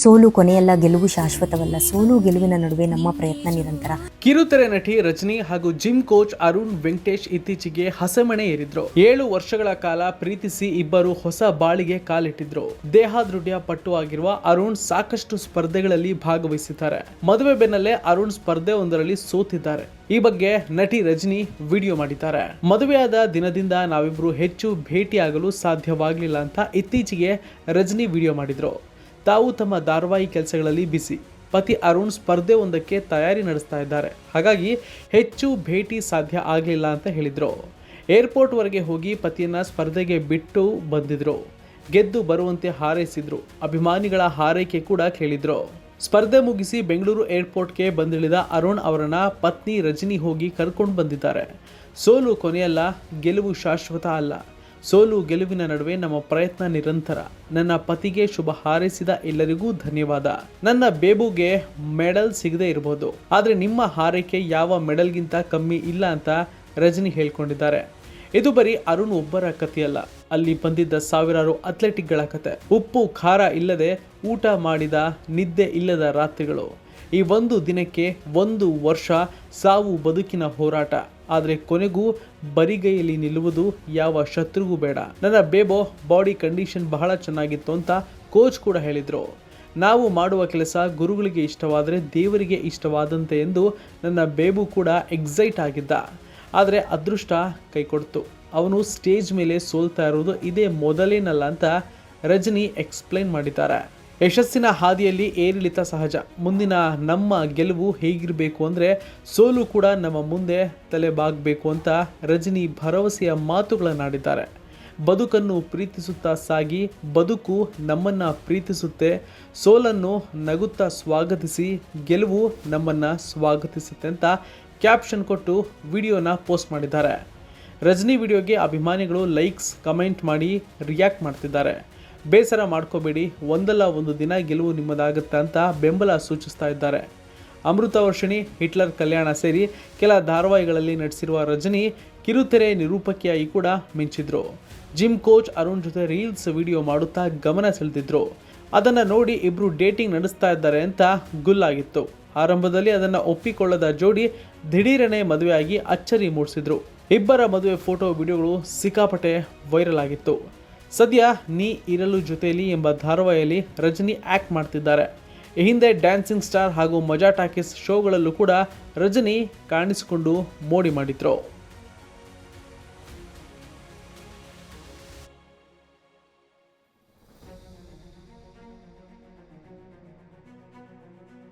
ಸೋಲು ಕೊನೆಯಲ್ಲ, ಗೆಲುವು ಶಾಶ್ವತವಲ್ಲ. ಸೋಲು ಗೆಲುವಿನ ನಡುವೆ ನಮ್ಮ ಪ್ರಯತ್ನ ನಿರಂತರ. ಕಿರುತೆರೆ ನಟಿ ರಜನಿ ಹಾಗೂ ಜಿಮ್ ಕೋಚ್ ಅರುಣ್ ವೆಂಕಟೇಶ್ ಇತ್ತೀಚೆಗೆ ಹಸೆಮಣೆ ಏರಿದ್ರು. 7 ವರ್ಷಗಳ ಕಾಲ ಪ್ರೀತಿಸಿ ಇಬ್ಬರು ಹೊಸ ಬಾಳಿಗೆ ಕಾಲಿಟ್ಟಿದ್ರು. ದೇಹಾದೃಢ್ಯ ಪಟ್ಟು ಆಗಿರುವ ಅರುಣ್ ಸಾಕಷ್ಟು ಸ್ಪರ್ಧೆಗಳಲ್ಲಿ ಭಾಗವಹಿಸಿದ್ದಾರೆ. ಮದುವೆ ಬೆನ್ನಲ್ಲೇ ಅರುಣ್ ಸ್ಪರ್ಧೆ ಒಂದರಲ್ಲಿ ಸೋತಿದ್ದಾರೆ. ಈ ಬಗ್ಗೆ ನಟಿ ರಜನಿ ವಿಡಿಯೋ ಮಾಡಿದ್ದಾರೆ. ಮದುವೆಯಾದ ದಿನದಿಂದ ನಾವಿಬ್ರು ಹೆಚ್ಚು ಭೇಟಿಯಾಗಲು ಸಾಧ್ಯವಾಗಲಿಲ್ಲ ಅಂತ ಇತ್ತೀಚೆಗೆ ರಜನಿ ವಿಡಿಯೋ ಮಾಡಿದ್ರು. ತಾವು ತಮ್ಮ ಧಾರಾವಾಹಿ ಕೆಲಸಗಳಲ್ಲಿ ಬಿಸಿ. ಪತಿ ಅರುಣ್ ಸ್ಪರ್ಧೆ ಒಂದಕ್ಕೆ ತಯಾರಿ ನಡೆಸ್ತಾ ಇದ್ದಾರೆ. ಹಾಗಾಗಿ ಹೆಚ್ಚು ಭೇಟಿ ಸಾಧ್ಯ ಆಗಲಿಲ್ಲ ಅಂತ ಹೇಳಿದ್ರು. ಏರ್ಪೋರ್ಟ್ವರೆಗೆ ಹೋಗಿ ಪತಿಯನ್ನ ಸ್ಪರ್ಧೆಗೆ ಬಿಟ್ಟು ಬಂದಿದ್ರು. ಗೆದ್ದು ಬರುವಂತೆ ಹಾರೈಸಿದ್ರು. ಅಭಿಮಾನಿಗಳ ಹಾರೈಕೆ ಕೂಡ ಕೇಳಿದ್ರು. ಸ್ಪರ್ಧೆ ಮುಗಿಸಿ ಬೆಂಗಳೂರು ಏರ್ಪೋರ್ಟ್ಗೆ ಬಂದಿಳಿದ ಅರುಣ್ ಅವರನ್ನ ಪತ್ನಿ ರಜನಿ ಹೋಗಿ ಕರ್ಕೊಂಡು ಬಂದಿದ್ದಾರೆ. ಸೋಲು ಕೊನೆಯಲ್ಲ, ಗೆಲುವು ಶಾಶ್ವತ ಅಲ್ಲ. ಸೋಲು ಗೆಲುವಿನ ನಡುವೆ ನಮ್ಮ ಪ್ರಯತ್ನ ನಿರಂತರ. ನನ್ನ ಪತಿಗೆ ಶುಭ ಹಾರೈಸಿದ ಎಲ್ಲರಿಗೂ ಧನ್ಯವಾದ. ನನ್ನ ಬೇಬುಗೆ ಮೆಡಲ್ ಸಿಗದೆ ಇರಬಹುದು, ಆದರೆ ನಿಮ್ಮ ಹಾರೈಕೆ ಯಾವ ಮೆಡಲ್ಗಿಂತ ಕಮ್ಮಿ ಇಲ್ಲ ಅಂತ ರಜನಿ ಹೇಳ್ಕೊಂಡಿದ್ದಾರೆ. ಇದು ಬರೀ ಅರುಣ್ ಒಬ್ಬರ ಕಥೆಯಲ್ಲ, ಅಲ್ಲಿ ಬಂದಿದ್ದ ಸಾವಿರಾರು ಅಥ್ಲೆಟಿಕ್ಗಳ ಕತೆ. ಉಪ್ಪು ಖಾರ ಇಲ್ಲದೆ ಊಟ ಮಾಡಿದ, ನಿದ್ದೆ ಇಲ್ಲದ ರಾತ್ರಿಗಳು. ಈ ಒಂದು ದಿನಕ್ಕೆ 1 ವರ್ಷ ಸಾವು ಬದುಕಿನ ಹೋರಾಟ. ಆದರೆ ಕೊನೆಗೂ ಬರಿಗೈಯಲ್ಲಿ ನಿಲ್ಲುವುದು ಯಾವ ಶತ್ರುಗೂ ಬೇಡ. ನನ್ನ ಬೇಬೋ ಬಾಡಿ ಕಂಡೀಷನ್ ಬಹಳ ಚೆನ್ನಾಗಿತ್ತು ಅಂತ ಕೋಚ್ ಕೂಡ ಹೇಳಿದರು. ನಾವು ಮಾಡುವ ಕೆಲಸ ಗುರುಗಳಿಗೆ ಇಷ್ಟವಾದರೆ ದೇವರಿಗೆ ಇಷ್ಟವಾದಂತೆ ಎಂದು ನನ್ನ ಬೇಬು ಕೂಡ ಎಕ್ಸೈಟ್ ಆಗಿದ್ದ. ಆದರೆ ಅದೃಷ್ಟ ಕೈ ಕೊಡ್ತು. ಅವನು ಸ್ಟೇಜ್ ಮೇಲೆ ಸೋಲ್ತಾ ಇರೋದು ಇದೇ ಮೊದಲೇನಲ್ಲ ಅಂತ ರಜನಿ ಎಕ್ಸ್ಪ್ಲೈನ್ ಮಾಡಿದ್ದಾರೆ. ಯಶಸ್ಸಿನ ಹಾದಿಯಲ್ಲಿ ಏರಿಳಿತ ಸಹಜ. ಮುಂದಿನ ನಮ್ಮ ಗೆಲುವು ಹೇಗಿರಬೇಕು ಅಂದರೆ ಸೋಲು ಕೂಡ ನಮ್ಮ ಮುಂದೆ ತಲೆಬಾಗಬೇಕು ಅಂತ ರಜನಿ ಭರವಸೆಯ ಮಾತುಗಳನ್ನಾಡಿದ್ದಾರೆ. ಬದುಕನ್ನು ಪ್ರೀತಿಸುತ್ತಾ ಸಾಗಿ, ಬದುಕು ನಮ್ಮನ್ನು ಪ್ರೀತಿಸುತ್ತೆ. ಸೋಲನ್ನು ನಗುತ್ತಾ ಸ್ವಾಗತಿಸಿ, ಗೆಲುವು ನಮ್ಮನ್ನು ಸ್ವಾಗತಿಸುತ್ತೆ ಅಂತ ಕ್ಯಾಪ್ಷನ್ ಕೊಟ್ಟು ವಿಡಿಯೋನ ಪೋಸ್ಟ್ ಮಾಡಿದ್ದಾರೆ. ರಜನಿ ವಿಡಿಯೋಗೆ ಅಭಿಮಾನಿಗಳು ಲೈಕ್ಸ್, ಕಮೆಂಟ್ ಮಾಡಿ ರಿಯಾಕ್ಟ್ ಮಾಡ್ತಿದ್ದಾರೆ. ಬೇಸರ ಮಾಡ್ಕೋಬೇಡಿ, ಒಂದಲ್ಲ ಒಂದು ದಿನ ಗೆಲುವು ನಿಮ್ಮದಾಗುತ್ತೆ ಅಂತ ಬೆಂಬಲ ಸೂಚಿಸ್ತಾ ಇದ್ದಾರೆ. ಅಮೃತ ವರ್ಷಿಣಿ, ಹಿಟ್ಲರ್ ಕಲ್ಯಾಣ ಸೇರಿ ಕೆಲ ಧಾರಾವಾಹಿಗಳಲ್ಲಿ ನಟಿಸಿರುವ ರಜನಿ ಕಿರುತೆರೆ ನಿರೂಪಕಿಯಾಗಿ ಕೂಡ ಮಿಂಚಿದ್ರು. ಜಿಮ್ ಕೋಚ್ ಅರುಣ್ ಜೊತೆ ರೀಲ್ಸ್ ವಿಡಿಯೋ ಮಾಡುತ್ತಾ ಗಮನ ಸೆಳೆದಿದ್ರು. ಅದನ್ನು ನೋಡಿ ಇಬ್ರು ಡೇಟಿಂಗ್ ನಡೆಸ್ತಾ ಇದ್ದಾರೆ ಅಂತ ಗುಲ್ಲಾಗಿತ್ತು. ಆರಂಭದಲ್ಲಿ ಅದನ್ನು ಒಪ್ಪಿಕೊಳ್ಳದ ಜೋಡಿ ದಿಢೀರನೆ ಮದುವೆಯಾಗಿ ಅಚ್ಚರಿ ಮೂಡಿಸಿದ್ರು. ಇಬ್ಬರ ಮದುವೆ ಫೋಟೋ ವಿಡಿಯೋಗಳು ಸಿಕ್ಕಾಪಟ್ಟೆ ವೈರಲ್ ಆಗಿತ್ತು. ಸದ್ಯ ನೀ ಇರಲು ಜೊತೆಯಲ್ಲಿ ಎಂಬ ಧಾರಾವಾಹಿಯಲ್ಲಿ ರಜನಿ ಆ್ಯಕ್ಟ್ ಮಾಡ್ತಿದ್ದಾರೆ. ಈ ಹಿಂದೆ ಡ್ಯಾನ್ಸಿಂಗ್ ಸ್ಟಾರ್ ಹಾಗೂ ಮಜಾ ಟಾಕೀಸ್ ಶೋಗಳಲ್ಲೂ ಕೂಡ ರಜನಿ ಕಾಣಿಸಿಕೊಂಡು ಮೋಡಿ ಮಾಡಿದ್ರು.